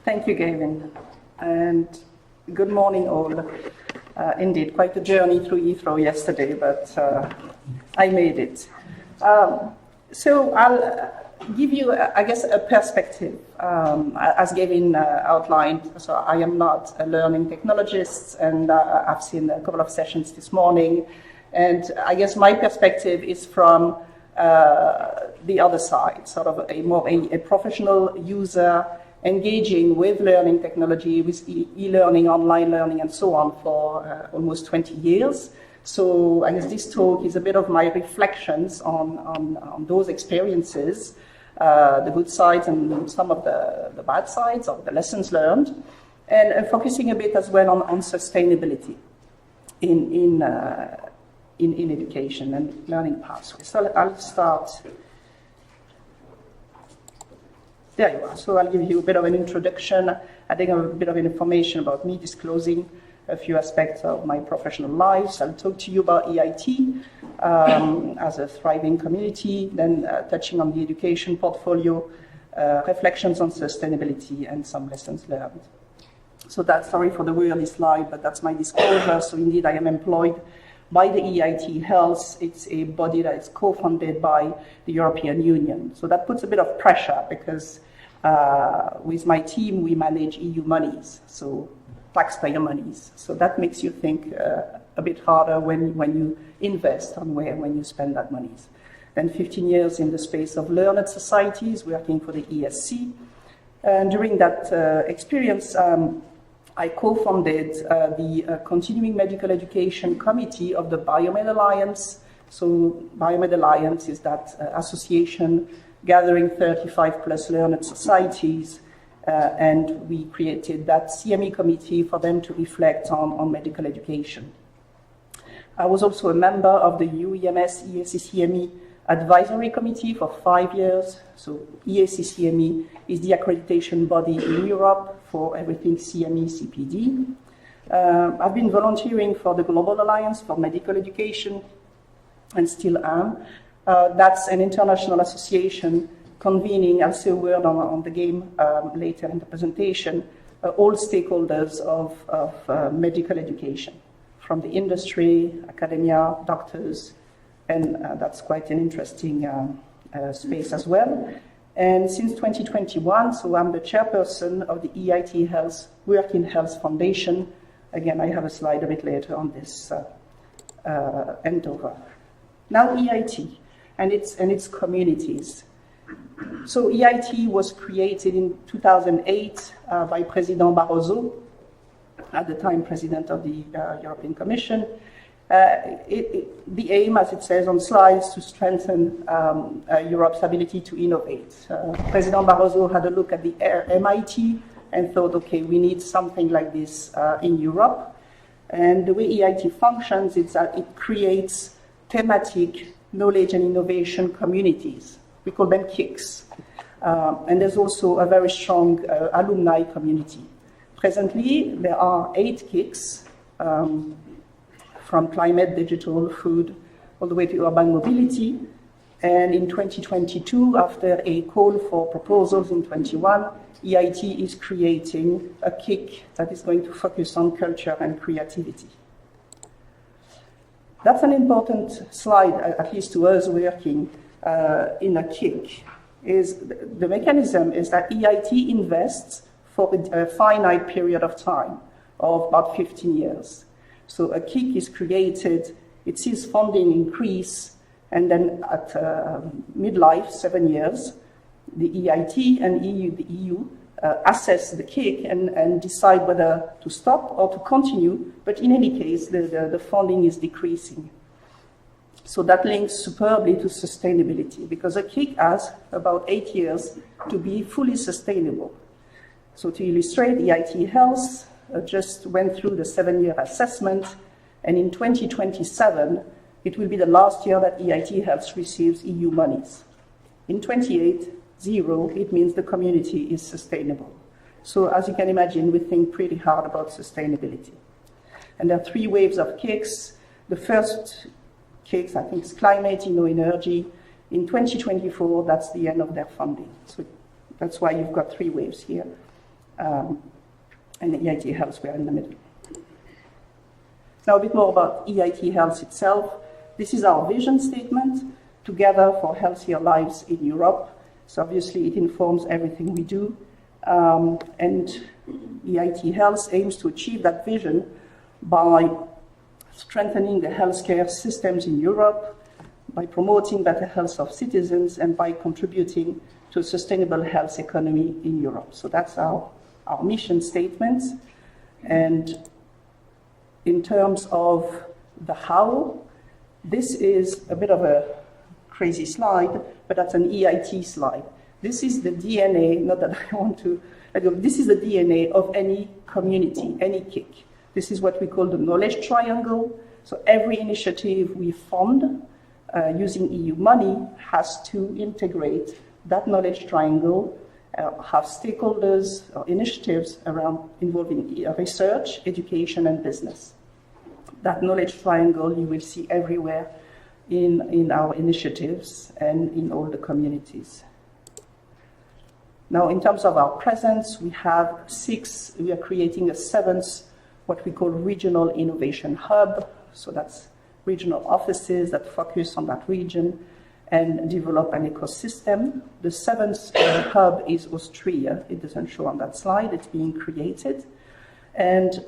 Thank you, Gavin. And good morning, all. Indeed, quite a journey through Heathrow yesterday, but I made it. So I'll give you, I guess, a perspective, as Gavin outlined. So I am not a learning technologist, and I've seen a couple of sessions this morning. And I guess my perspective is from the other side, sort of a professional user engaging with learning technology, with e-learning, online learning, and so on for almost 20 years. So I guess this talk is a bit of my reflections on those experiences, the good sides and some of the bad sides of the lessons learned, and focusing a bit as well on sustainability in education and learning pathways. So I'll start. There you are. So I'll give you a bit of an introduction, adding a bit of information about me, disclosing a few aspects of my professional life. I'll talk to you about EIT as a thriving community, then touching on the education portfolio, reflections on sustainability, and some lessons learned. So that's, sorry for the weirdy slide, but that's my disclosure. So indeed, I am employed by the EIT Health. It's a body that is co-funded by the European Union. So that puts a bit of pressure because with my team, we manage EU monies, so taxpayer monies. So that makes you think a bit harder when you invest on when you spend that monies. Then 15 years in the space of learned societies, working for the ESC. And during that experience, I co-funded the Continuing Medical Education Committee of the Biomed Alliance. So Biomed Alliance is that association gathering 35 plus learned societies, and we created that CME committee for them to reflect on medical education. I was also a member of the UEMS EACCME Advisory Committee for 5 years. So EACCME is the accreditation body in Europe for everything CME, CPD. I've been volunteering for the Global Alliance for Medical Education, and still am. That's an international association convening, I'll say a word on the game later in the presentation, all stakeholders of medical education, from the industry, academia, doctors, and that's quite an interesting space as well. And since 2021, so I'm the chairperson of the EIT Health Work in Health Foundation. Again, I have a slide a bit later on this endeavour. Now EIT and its communities. So EIT was created in 2008 by President Barroso, at the time President of the European Commission. The aim, as it says on slides, is to strengthen Europe's ability to innovate. President Barroso had a look at the MIT and thought, okay, we need something like this in Europe. And the way EIT functions is that it creates thematic knowledge and innovation communities. We call them KICs. And there's also a very strong alumni community. Presently, there are 8 KICs, from climate, digital, food, all the way to urban mobility. And in 2022, after a call for proposals in 21, EIT is creating a KIC that is going to focus on culture and creativity. That's an important slide, at least to us working in a KIC. Is the mechanism is that EIT invests for a finite period of time, of about 15 years. So a KIC is created, it sees funding increase, and then at midlife, 7 years, the EIT and the EU assess the KIC and decide whether to stop or to continue, but in any case, the funding is decreasing. So that links superbly to sustainability, because a KIC has about 8 years to be fully sustainable. So to illustrate, EIT Health just went through the 7-year assessment, and in 2027, it will be the last year that EIT Health receives EU monies. In 28, 0, it means the community is sustainable. So as you can imagine, we think pretty hard about sustainability. And there are 3 waves of KICs. The first KICs, I think, is climate, energy. In 2024, that's the end of their funding. So that's why you've got 3 waves here. and EIT Health, we are in the middle. Now a bit more about EIT Health itself. This is our vision statement, together for healthier lives in Europe. So obviously it informs everything we do. And EIT Health aims to achieve that vision by strengthening the healthcare systems in Europe, by promoting better health of citizens, and by contributing to a sustainable health economy in Europe. So that's our mission statement. And in terms of the how, this is a bit of a crazy slide, but that's an EIT slide. This is the DNA, not that I want to, this is the DNA of any community, any KIC. This is what we call the knowledge triangle. So every initiative we fund using EU money has to integrate that knowledge triangle, have stakeholders or initiatives around involving research, education, and business. That knowledge triangle you will see everywhere in our initiatives and in all the communities. Now, in terms of our presence, we are creating a 7th, what we call regional innovation hub. So that's regional offices that focus on that region and develop an ecosystem. The 7th hub is Austria. It doesn't show on that slide. It's being created. And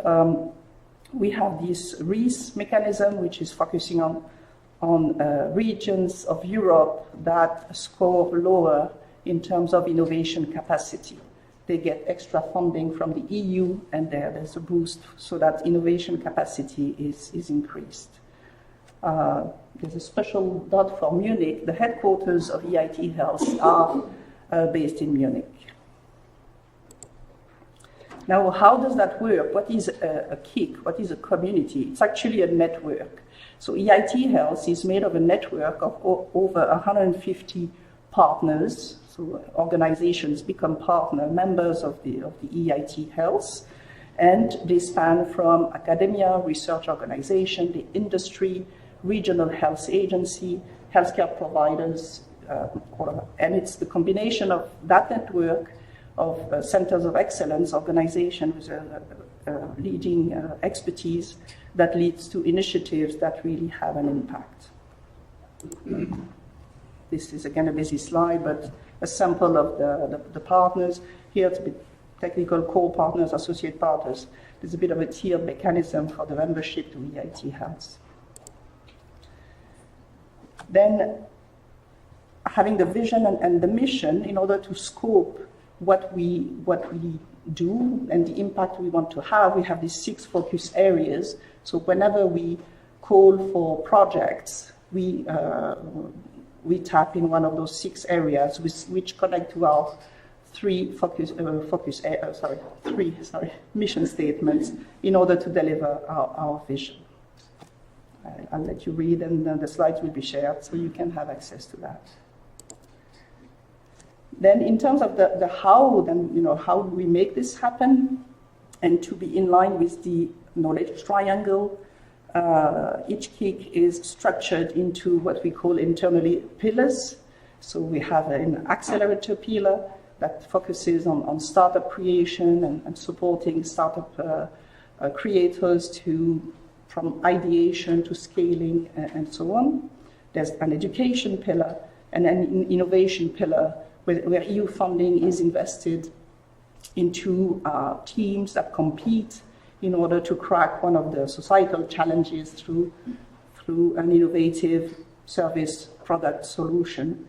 we have this REACE mechanism, which is focusing on regions of Europe that score lower in terms of innovation capacity. They get extra funding from the EU, and there's a boost so that innovation capacity is increased. There's a special dot for Munich. The headquarters of EIT Health are based in Munich. Now, how does that work? What is a KIC? What is a community? It's actually a network. So EIT Health is made of a network of over 150 partners. So organizations become partner members of the EIT Health, and they span from academia, research organization, the industry, regional health agency, healthcare providers, and it's the combination of that network of centers of excellence, organizations with leading expertise that leads to initiatives that really have an impact. This is again a busy slide, but a sample of the partners. Here it's a bit technical, core partners, associate partners. There's a bit of a tiered mechanism for the membership to EIT Health. Then having the vision and the mission in order to scope what we do and the impact we want to have, we have these 6 focus areas. So whenever we call for projects, we tap in one of those 6 areas which connect to our 3 mission statements in order to deliver our vision. I'll let you read, and the slides will be shared so you can have access to that. Then in terms of the how, then how do we make this happen? And to be in line with the knowledge triangle, each KIC is structured into what we call internally pillars. So we have an Accelerator pillar that focuses on startup creation and supporting startup creators from ideation to scaling and so on. There's an education pillar and an innovation pillar where EU funding is invested into teams that compete in order to crack one of the societal challenges through an innovative service product solution.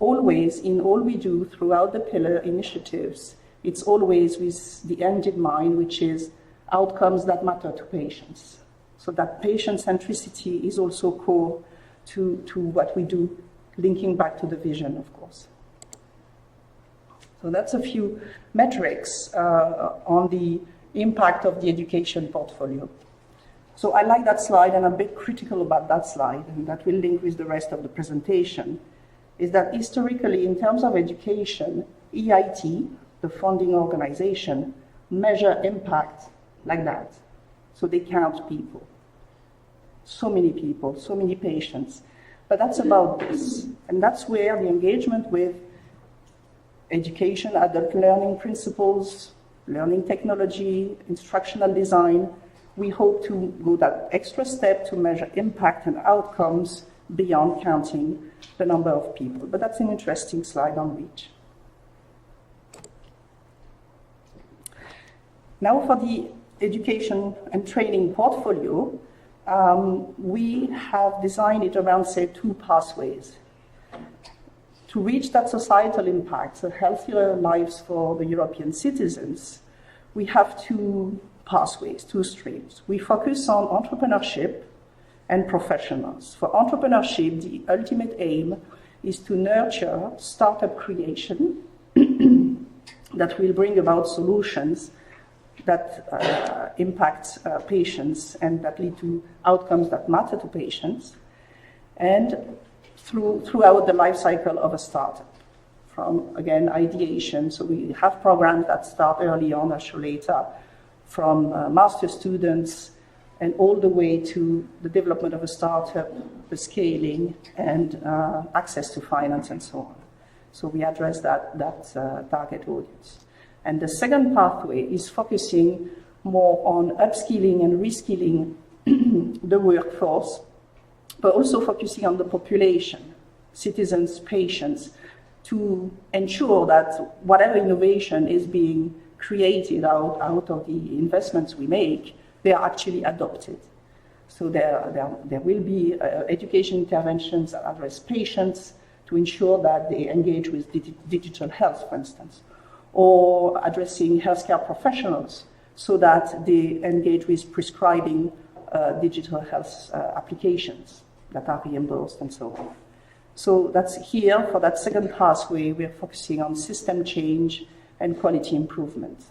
Always, in all we do throughout the pillar initiatives, it's always with the end in mind, which is outcomes that matter to patients. So that patient centricity is also core to what we do, linking back to the vision, of course. So that's a few metrics on the impact of the education portfolio. So I like that slide, and I'm a bit critical about that slide, and that will link with the rest of the presentation, is that historically, in terms of education, EIT, the funding organization, measure impact like that. So they count people. So many people, so many patients. But that's about this. And that's where the engagement with education, adult learning principles, learning technology, instructional design. We hope to go that extra step to measure impact and outcomes beyond counting the number of people. But that's an interesting slide on reach. Now for the education and training portfolio, we have designed it around, say, 2 pathways. To reach that societal impact, so healthier lives for the European citizens, we have 2 pathways, 2 streams. We focus on entrepreneurship and professionals. For entrepreneurship, the ultimate aim is to nurture startup creation that will bring about solutions that impact patients and that lead to outcomes that matter to patients, and throughout the life cycle of a startup, from, again, ideation. So we have programs that start early on, I'll show later, from master students and all the way to the development of a startup, the scaling, and access to finance and so on. So we address that target audience. And the second pathway is focusing more on upskilling and reskilling the workforce, but also focusing on the population, citizens, patients, to ensure that whatever innovation is being created out of the investments we make, they are actually adopted. So there will be education interventions that address patients to ensure that they engage with digital health, for instance, or addressing healthcare professionals so that they engage with prescribing digital health applications that are reimbursed and so on. So that's here, for that second pathway, we're focusing on system change and quality improvement.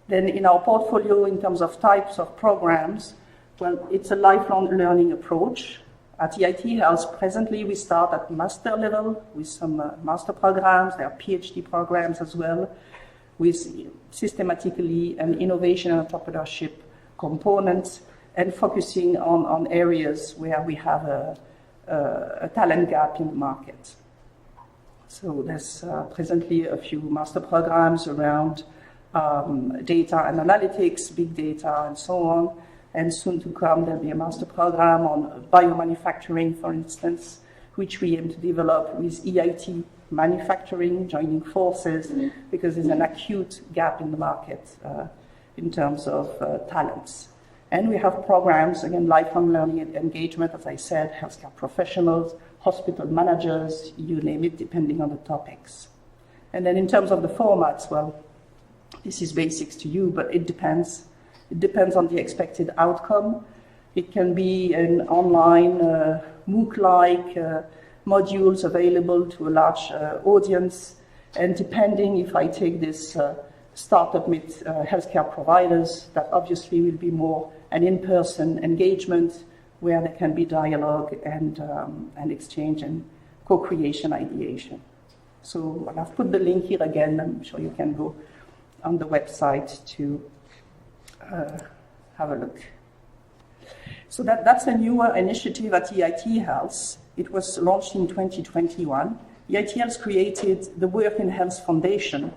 Then in our portfolio, in terms of types of programs, well, it's a lifelong learning approach. At EIT Health, presently we start at master level with some master programs. There are PhD programs as well, with systematically an innovation and entrepreneurship component, and focusing on areas where we have a talent gap in the market. So there's presently a few master programs around data and analytics, big data, and so on. And soon to come, there'll be a master program on biomanufacturing, for instance, which we aim to develop with EIT manufacturing, joining forces, because there's an acute gap in the market in terms of talents. And we have programs, again, lifelong learning and engagement, as I said, healthcare professionals, hospital managers, you name it, depending on the topics. And then in terms of the formats, well, this is basics to you, but it depends. It depends on the expected outcome. It can be an online MOOC-like modules available to a large audience. And depending, if I take this startup with healthcare providers, that obviously will be more an in-person engagement where there can be dialogue and exchange and co-creation ideation. So I've put the link here again. I'm sure you can go on the website to have a look. So that's a newer initiative at EIT Health. It was launched in 2021. EIT Health created the Work in Health Foundation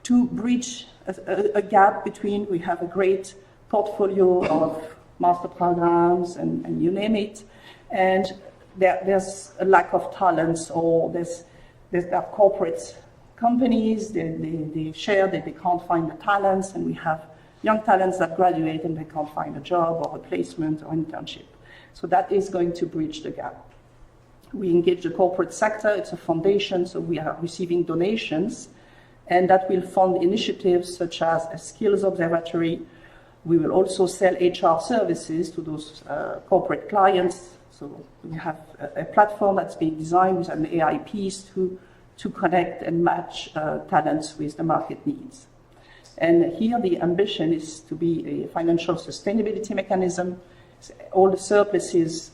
to bridge a gap between, we have a great portfolio of master programs and you name it, and there's a lack of talents, or there are corporate companies, they share that they can't find the talents, and we have young talents that graduate and they can't find a job or a placement or internship. So that is going to bridge the gap. We engage the corporate sector, it's a foundation, so we are receiving donations, and that will fund initiatives such as a skills observatory. We will also sell HR services to those corporate clients. So we have a platform that's being designed with an AI piece to connect and match talents with the market needs. And here the ambition is to be a financial sustainability mechanism. All the surpluses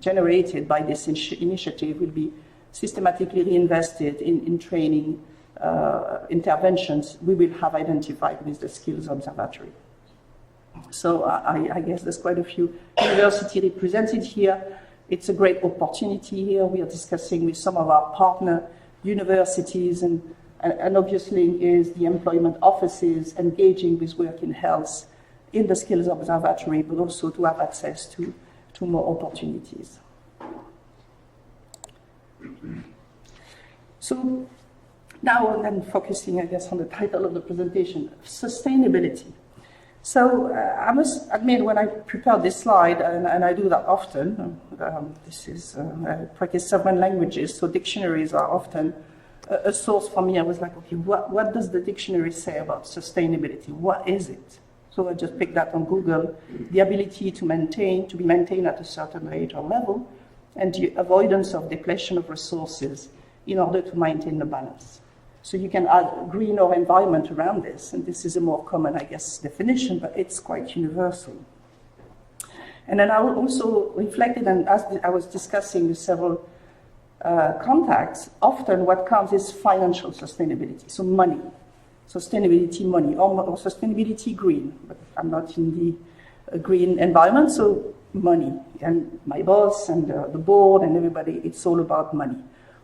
generated by this initiative will be systematically reinvested in training interventions we will have identified with the skills observatory. So I guess there's quite a few universities represented here. It's a great opportunity here. We are discussing with some of our partner universities, and obviously is the employment offices engaging with work in health in the skills observatory, but also to have access to more opportunities. So now I'm focusing, I guess, on the title of the presentation, sustainability. So I must admit, when I prepared this slide, and I do that often, I practice several languages, so dictionaries are often a source for me. I was like, okay, what does the dictionary say about sustainability? What is it? So I just picked that on Google, the ability to be maintained at a certain rate or level, and the avoidance of depletion of resources in order to maintain the balance. So you can add green or environment around this, and this is a more common, I guess, definition, but it's quite universal. And then I also reflected, and as I was discussing with several contacts, often what comes is financial sustainability, so money. Sustainability money, or sustainability green, but I'm not in the green environment, so money. And my boss and the board and everybody, it's all about money.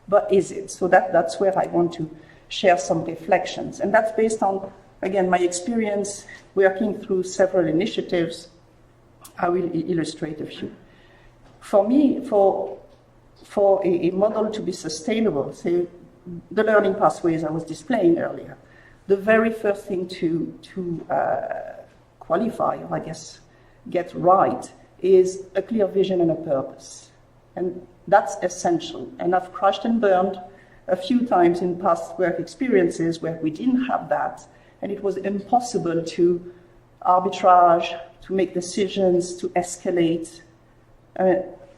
But is it? So that's where I want to share some reflections. And that's based on, again, my experience working through several initiatives. I will illustrate a few. For me, for a model to be sustainable, say the learning pathways I was displaying earlier, the very first thing to qualify, or I guess get right, is a clear vision and a purpose. And that's essential. And I've crashed and burned a few times in past work experiences where we didn't have that, and it was impossible to arbitrage, to make decisions, to escalate.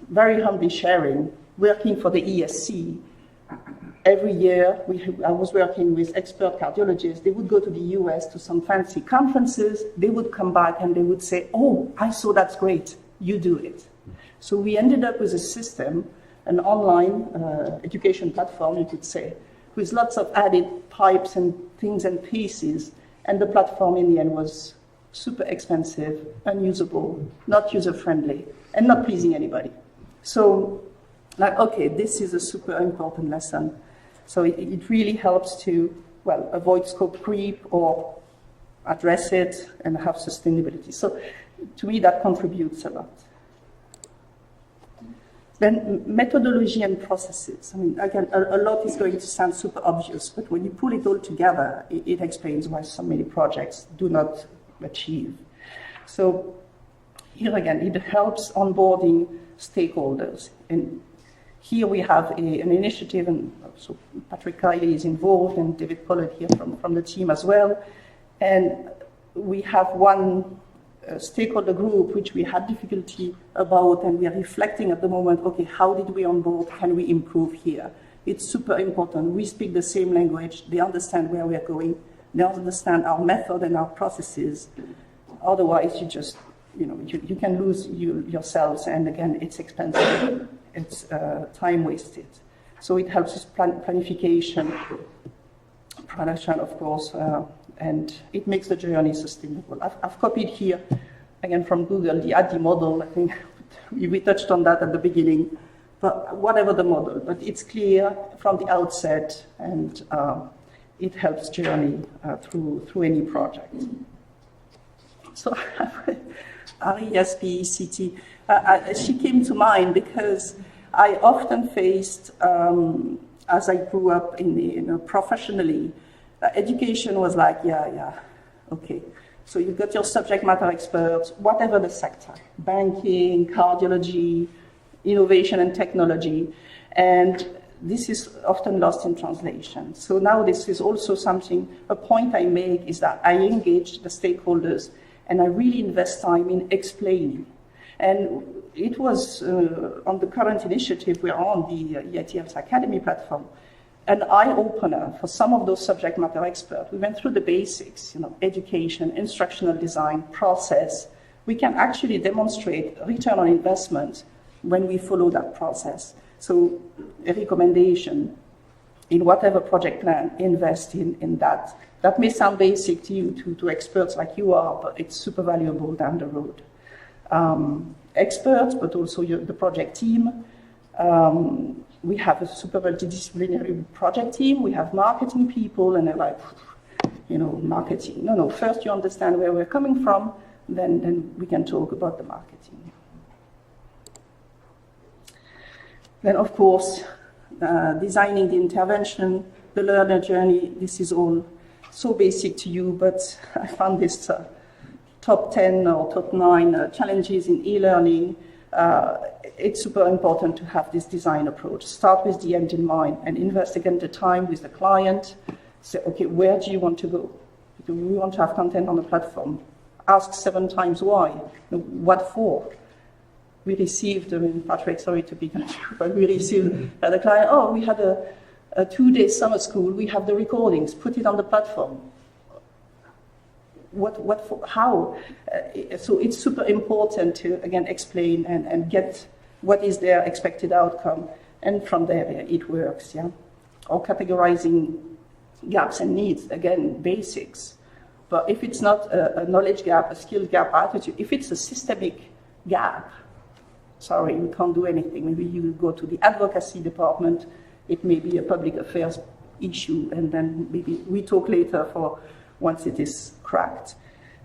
Very humbly sharing, working for the ESC, every year I was working with expert cardiologists. They would go to the US to some fancy conferences. They would come back and they would say, oh, I saw that's great, you do it. So we ended up with a system, an online education platform, you could say, with lots of added pipes and things and pieces. And the platform in the end was super expensive, unusable, not user-friendly, and not pleasing anybody. So, like, okay, this is a super important lesson. So it really helps to, well, avoid scope creep or address it and have sustainability. So to me, that contributes a lot. Then methodology and processes. I mean, again, a lot is going to sound super obvious, but when you pull it all together, it explains why so many projects do not achieve. So here again, it helps onboarding stakeholders. And here we have an initiative, and so Patrick Kiley is involved, and David Pollard here from the team as well. And we have one stakeholder group which we had difficulty about, and we are reflecting at the moment, okay, how did we onboard? Can we improve here? It's super important. We speak the same language. They understand where we are going. They understand our method and our processes. Otherwise, you just, you can lose yourselves, and again, it's expensive. It's time wasted. So it helps with planification, production, of course, and it makes the journey sustainable. I've copied here, again from Google, the ADDI model. I think we touched on that at the beginning, but whatever the model, but it's clear from the outset, and it helps journey through any project. So RESPECT, she came to mind because I often faced, as I grew up professionally, education was like, okay. So you've got your subject matter experts, whatever the sector, banking, cardiology, innovation and technology, and this is often lost in translation. So now this is also a point I make is that I engage the stakeholders and I really invest time in explaining. And it was on the current initiative we're on, the EIT Health Academy platform, an eye-opener for some of those subject matter experts. We went through the basics, education, instructional design, process. We can actually demonstrate return on investment when we follow that process. So a recommendation in whatever project plan, invest in that. That may sound basic to you, to experts like you are, but it's super valuable down the road. Experts, but also the project team. we have a super multidisciplinary project team, we have marketing people, and they're like, marketing. No, first you understand where we're coming from, then we can talk about the marketing. Then, of course, designing the intervention, the learner journey, this is all so basic to you, but I found this top 10 or top 9 challenges in e-learning. It's super important to have this design approach. Start with the end in mind and investigate the time with the client. Say, okay, where do you want to go? Do we want to have content on the platform? Ask 7 times why. What for? We received, Patrick, sorry to be confused, but we received the client, we had a 2-day summer school, we have the recordings, put it on the platform. What for, how? So it's super important to, again, explain and get what is their expected outcome, and from there it works, yeah? Or categorizing gaps and needs, again, basics. But if it's not a knowledge gap, a skill gap, attitude, if it's a systemic gap, sorry, we can't do anything. Maybe you go to the advocacy department, it may be a public affairs issue, and then maybe we talk later for once it is cracked.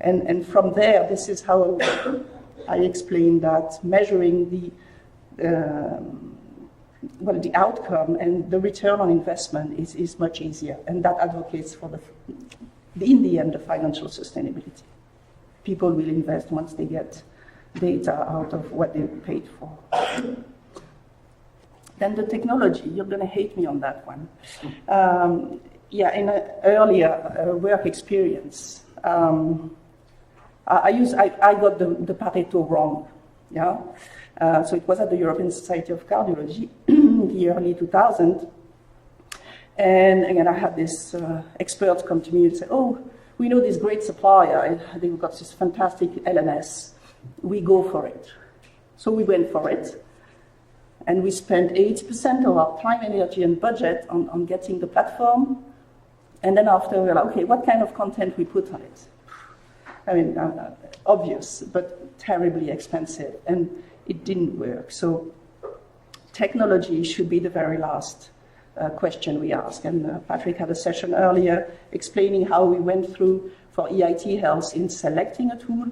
And from there, this is how I explain that measuring the outcome and the return on investment is much easier, and that advocates for in the end, the financial sustainability. People will invest once they get data out of what they paid for. Then the technology, you're going to hate me on that one. In an earlier work experience, I got the Pareto wrong. Yeah, so it was at the European Society of Cardiology in the early 2000s. And again, I had this experts come to me and say, we know this great supplier, they've got this fantastic LMS, we go for it. So we went for it, and we spent 80% of our time, energy, and budget on getting the platform. And then after, we're like, okay, what kind of content we put on it? I mean, obvious, but terribly expensive, and it didn't work. So technology should be the very last question we ask. And Patrick had a session earlier explaining how we went through for EIT Health in selecting a tool.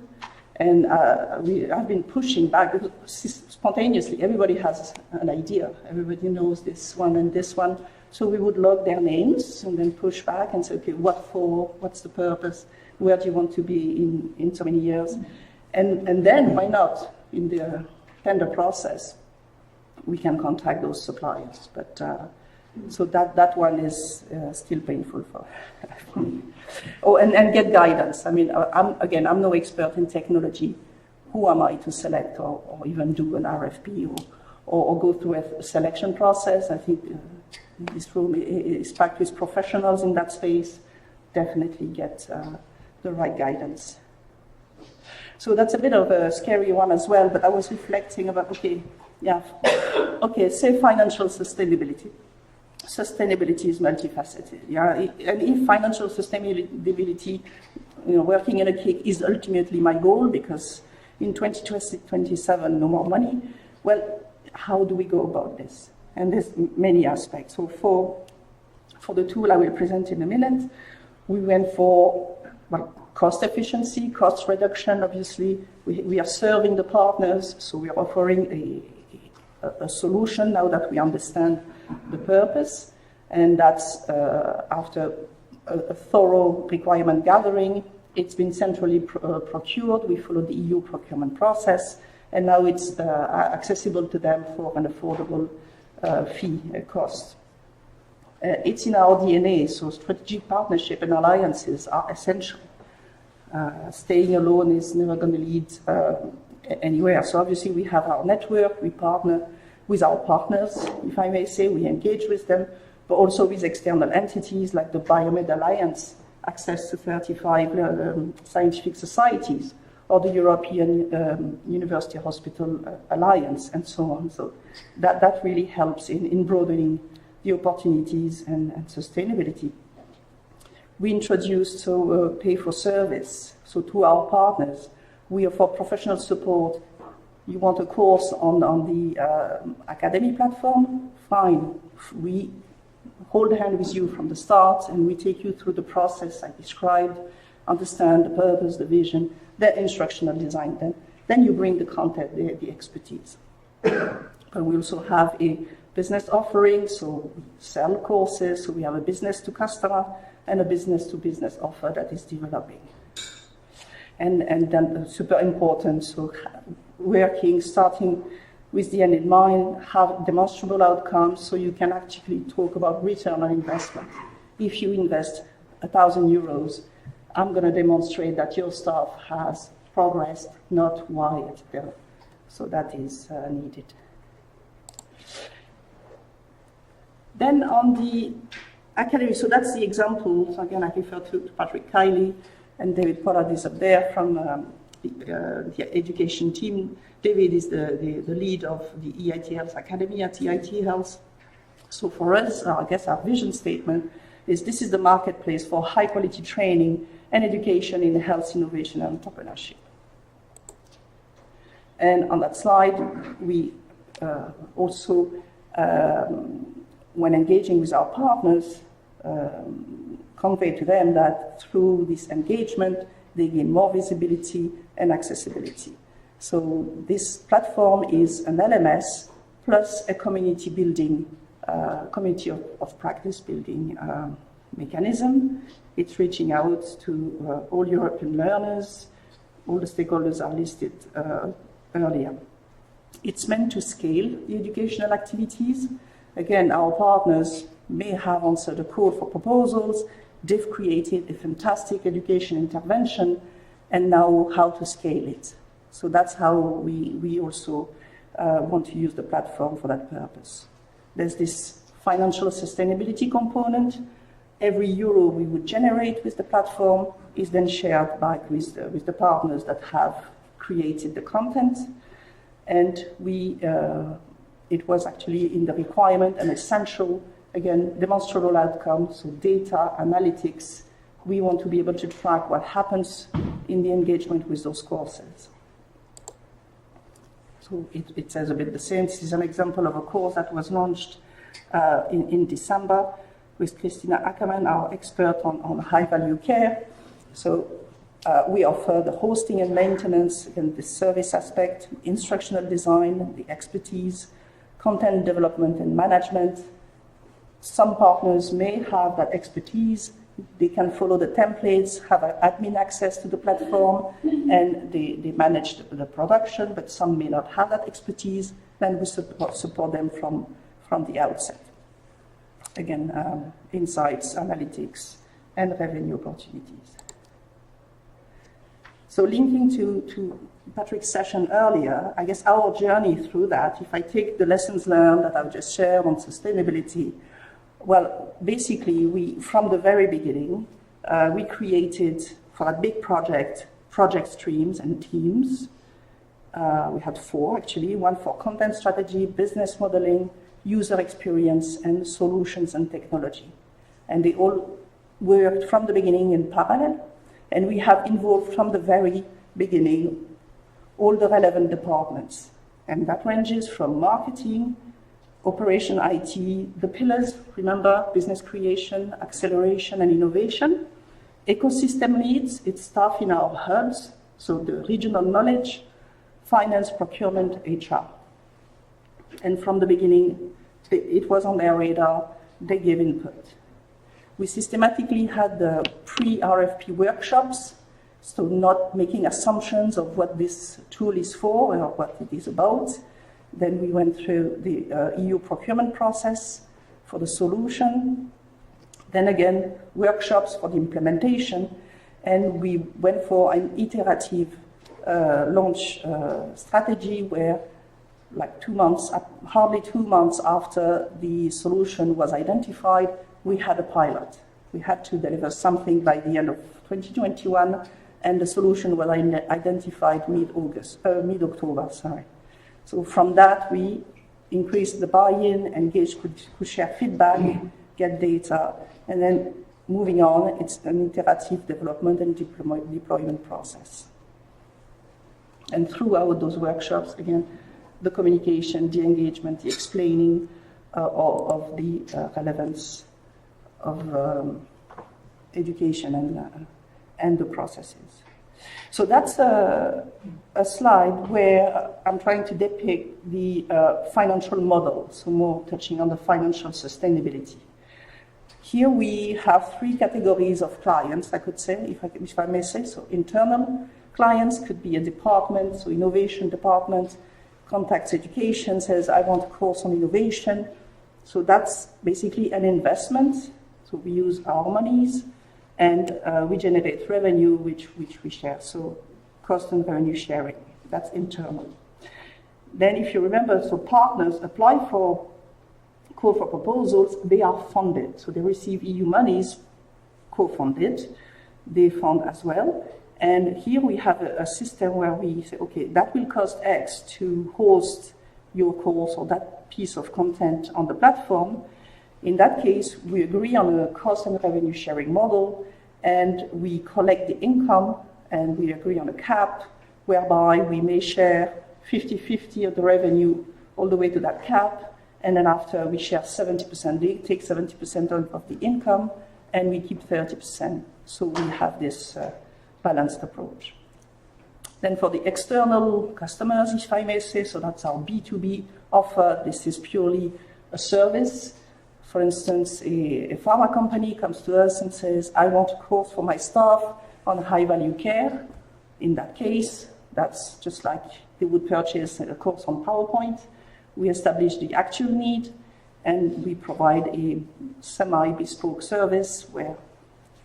And I've been pushing back spontaneously. Everybody has an idea. Everybody knows this one and this one. So we would log their names and then push back and say, okay, what for? What's the purpose? Where do you want to be in so many years? And then, why not, in the tender process, we can contact those suppliers. But so that one is still painful for me. And get guidance. I mean, I'm no expert in technology. Who am I to select or even do an RFP or go through a selection process? I think this room is packed with professionals in that space. Definitely get the right guidance. So that's a bit of a scary one as well, but I was reflecting about, say financial sustainability. Sustainability is multifaceted, yeah. And if financial sustainability, working in a KIC is ultimately my goal, because in 2027, no more money. Well, how do we go about this? And there's many aspects. So for the tool I will present in a minute, we went for cost efficiency, cost reduction. Obviously, we are serving the partners, so we are offering a solution now that we understand the purpose, and that's after a thorough requirement gathering. It's been centrally procured. We follow the EU procurement process, and now it's accessible to them for an affordable fee cost. It's in our DNA, so strategic partnership and alliances are essential. Staying alone is never going to lead anywhere. So obviously we have our network, we partner with our partners, if I may say, we engage with them, but also with external entities like the Biomed Alliance, access to 35 scientific societies, or the European University Hospital Alliance, and so on. So that really helps in broadening the opportunities and sustainability. We introduced pay for service. So to our partners, we offer professional support You want a course on the academy platform? Fine. We hold hand with you from the start and we take you through the process I described, understand the purpose, the vision, the instructional design. Then you bring the content, the expertise. But we also have a business offering, so we sell courses, so we have a business to customer and a business to business offer that is developing. And then super important, so starting with the end in mind, have demonstrable outcomes so you can actually talk about return on investment. If you invest 1,000 euros, I'm going to demonstrate that your staff has progressed, not why it's there. So that is needed. Then on the academy, so that's the example. So again, I refer to Patrick Kiley and David Pollard is up there from the education team. David is the lead of the EIT Health Academy at EIT Health. So for us, I guess our vision statement is this is the marketplace for high quality training and education in health, innovation, and entrepreneurship. And on that slide, we also, when engaging with our partners, convey to them that through this engagement, they gain more visibility and accessibility. So this platform is an LMS plus a community building, community of practice building mechanism. It's reaching out to all European learners. All the stakeholders are listed earlier. It's meant to scale the educational activities. Again, our partners may have answered a call for proposals. They've created a fantastic education intervention and now how to scale it. So that's how we also want to use the platform for that purpose. There's this financial sustainability component. Every euro we would generate with the platform is then shared back with the partners that have created the content. And it was actually in the requirement and essential, again, demonstrable outcomes, so data, analytics. We want to be able to track what happens in the engagement with those courses. So it says a bit the same. This is an example of a course that was launched in December with Christina Ackerman, our expert on high-value care. So we offer the hosting and maintenance, again, the service aspect, instructional design, the expertise, content development and management. Some partners may have that expertise. They can follow the templates, have admin access to the platform, and they manage the production, but some may not have that expertise. Then we support them from the outset. Again, insights, analytics, and revenue opportunities. So linking to Patrick's session earlier, I guess our journey through that, if I take the lessons learned that I've just shared on sustainability, well, basically, from the very beginning, we created, for that big project streams and teams. We had 4, actually, one for content strategy, business modeling, user experience, and solutions and technology. And they all worked from the beginning in parallel. And we have involved from the very beginning all the relevant departments. And that ranges from marketing, operation IT, the pillars, remember, business creation, acceleration, and innovation. Ecosystem leads, it's staff in our hubs, so the regional knowledge, finance, procurement, HR. And from the beginning, it was on their radar, they gave input. We systematically had the pre-RFP workshops, so not making assumptions of what this tool is for or what it is about. Then we went through the EU procurement process for the solution. Then again, workshops for the implementation. And we went for an iterative launch strategy where like 2 months, hardly 2 months after the solution was identified, we had a pilot. We had to deliver something by the end of 2021, and the solution was identified mid-October, sorry. So from that, we increased the buy-in, engaged, could share feedback, get data, and then moving on, it's an iterative development and deployment process. And throughout those workshops, again, the communication, the engagement, the explaining of the relevance of education and the processes. So that's a slide where I'm trying to depict the financial model, so more touching on the financial sustainability. Here we have three categories of clients, I could say, if I may say. So internal clients could be a department, so innovation department, contacts education, says, I want a course on innovation. So that's basically an investment. So we use our monies and we generate revenue, which we share. So cost and revenue sharing, that's internal. Then if you remember, so partners apply for call for proposals, they are funded. So they receive EU monies, co-funded, they fund as well. And here we have a system where we say, okay, that will cost X to host your course or that piece of content on the platform. In that case, we agree on a cost and revenue sharing model, and we collect the income, and we agree on a cap, whereby we may share 50-50 of the revenue all the way to that cap, and then after we share 70%, they take 70% of the income, and we keep 30%. So we have this balanced approach. Then for the external customers, if I may say, so that's our B2B offer. This is purely a service. For instance, a pharma company comes to us and says, I want a course for my staff on high-value care. In that case, that's just like they would purchase a course on PowerPoint. We establish the actual need, and we provide a semi-bespoke service where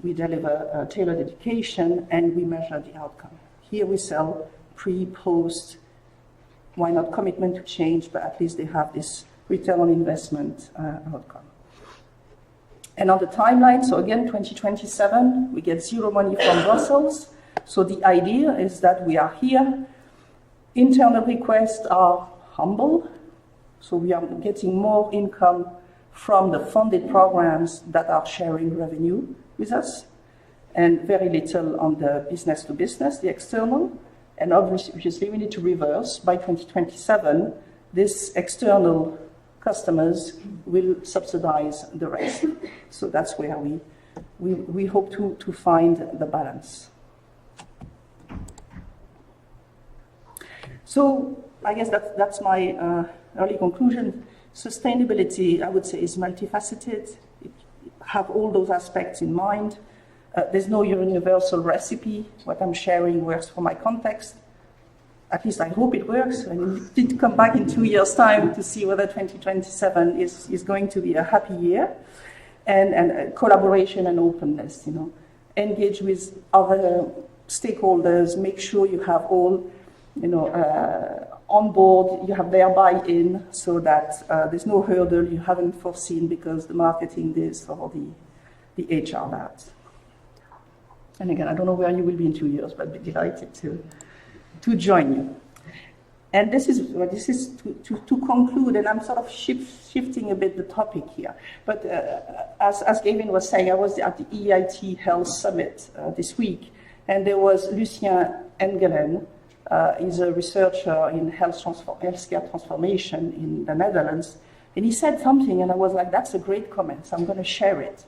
we deliver tailored education and we measure the outcome. Here we sell pre, post, why not commitment to change, but at least they have this return on investment outcome. And on the timeline, so again, 2027, we get zero money from Brussels. So the idea is that we are here. Internal requests are humble. So we are getting more income from the funded programs that are sharing revenue with us, and very little on the business to business, the external. And obviously we need to reverse. By 2027, this external customers will subsidize the rest. So that's where we hope to find the balance. So I guess that's my early conclusion. Sustainability, I would say, is multifaceted. It have all those aspects in mind. There's no universal recipe. What I'm sharing works for my context. At least I hope it works. And we need to come back in 2 years' time to see whether 2027 is going to be a happy year. And collaboration and openness, you know. Engage with other stakeholders, make sure you have all, you know, on board, you have their buy-in so that there's no hurdle you haven't foreseen because the marketing this or the HR that. And again, I don't know where you will be in 2 years, but I'd be delighted to join you. And this is to conclude, and I'm sort of shifting a bit the topic here. But as Gavin was saying, I was at the EIT Health Summit this week, and there was Lucien Engelen. He's a researcher in healthcare transformation in the Netherlands. And he said something, and I was like, that's a great comment, so I'm going to share it.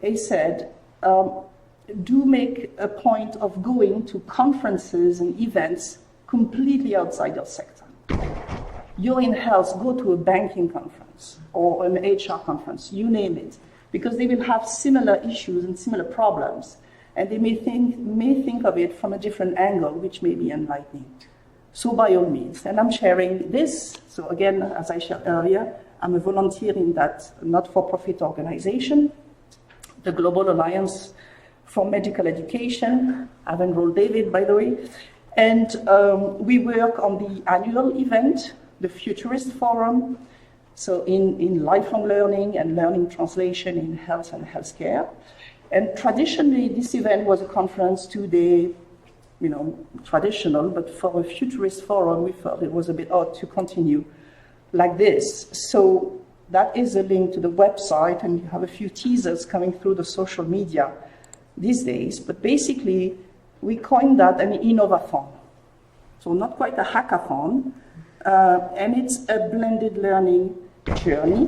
He said, do make a point of going to conferences and events completely outside your sector. You're in health, go to a banking conference or an HR conference, you name it, because they will have similar issues and similar problems, and they may think of it from a different angle, which may be enlightening. So by all means, and I'm sharing this. So again, as I shared earlier, I'm a volunteer in that not-for-profit organization, the Global Alliance for Medical Education. I've enrolled David, by the way. And we work on the annual event, the Futurist Forum, so in lifelong learning and learning translation in health and healthcare. And traditionally, this event was a conference 2-day, you know, traditional, but for a Futurist Forum, we felt it was a bit odd to continue like this. So that is a link to the website, and you have a few teasers coming through the social media these days. But basically, we coined that an Innovathon. So not quite a hackathon, and it's a blended learning journey.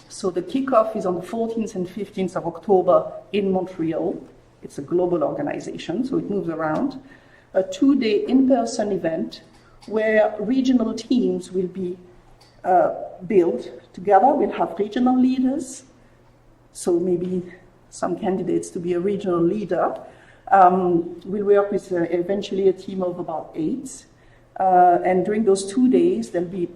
So the kickoff is on the 14th and 15th of October in Montreal. It's a global organization, so it moves around. A 2-day in-person event where regional teams will be built together. We'll have regional leaders, so maybe some candidates to be a regional leader. We'll work with eventually a team of about 8. And during those 2 days, there'll be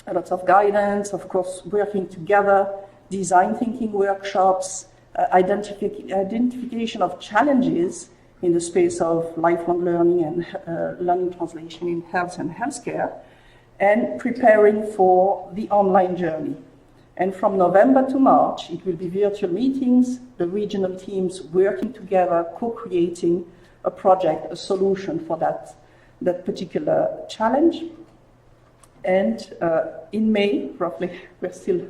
a lot of guidance, of course, working together, design thinking workshops, identification of challenges in the space of lifelong learning and learning translation in health and healthcare, and preparing for the online journey. And from November to March, it will be virtual meetings, the regional teams working together, co-creating a project, a solution for that particular challenge. And in May, roughly, we're still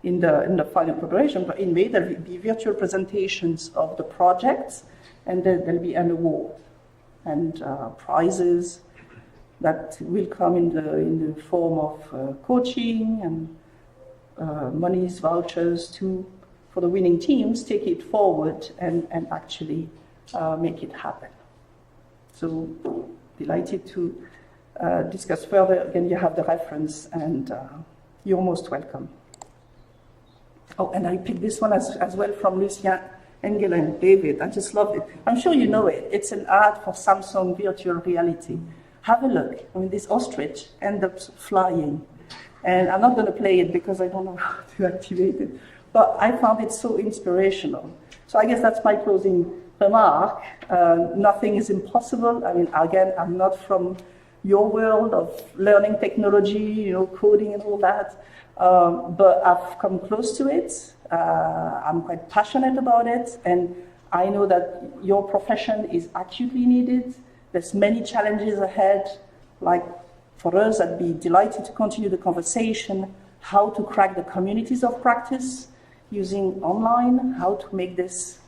in the final preparation, but in May there will be virtual presentations of the projects, and then there'll be an award and prizes that will come in the form of coaching and monies, vouchers for the winning teams, take it forward and actually make it happen. So delighted to discuss further. Again, you have the reference, and you're most welcome. Oh, and I picked this one as well from Lucien Engel and David. I just loved it. I'm sure you know it. It's an ad for Samsung virtual reality. Have a look. I mean, this ostrich ends up flying. And I'm not going to play it because I don't know how to activate it. But I found it so inspirational. So I guess that's my closing remark. Nothing is impossible. I mean, again, I'm not from your world of learning technology, coding and all that. But I've come close to it. I'm quite passionate about it. And I know that your profession is acutely needed. There's many challenges ahead. Like for us, I'd be delighted to continue the conversation, how to crack the communities of practice using online, how to make this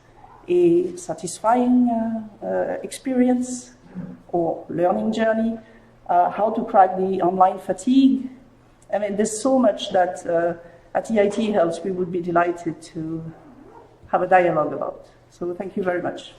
a satisfying experience or learning journey, how to crack the online fatigue. I mean, there's so much that at EIT Health we would be delighted to have a dialogue about. So thank you very much.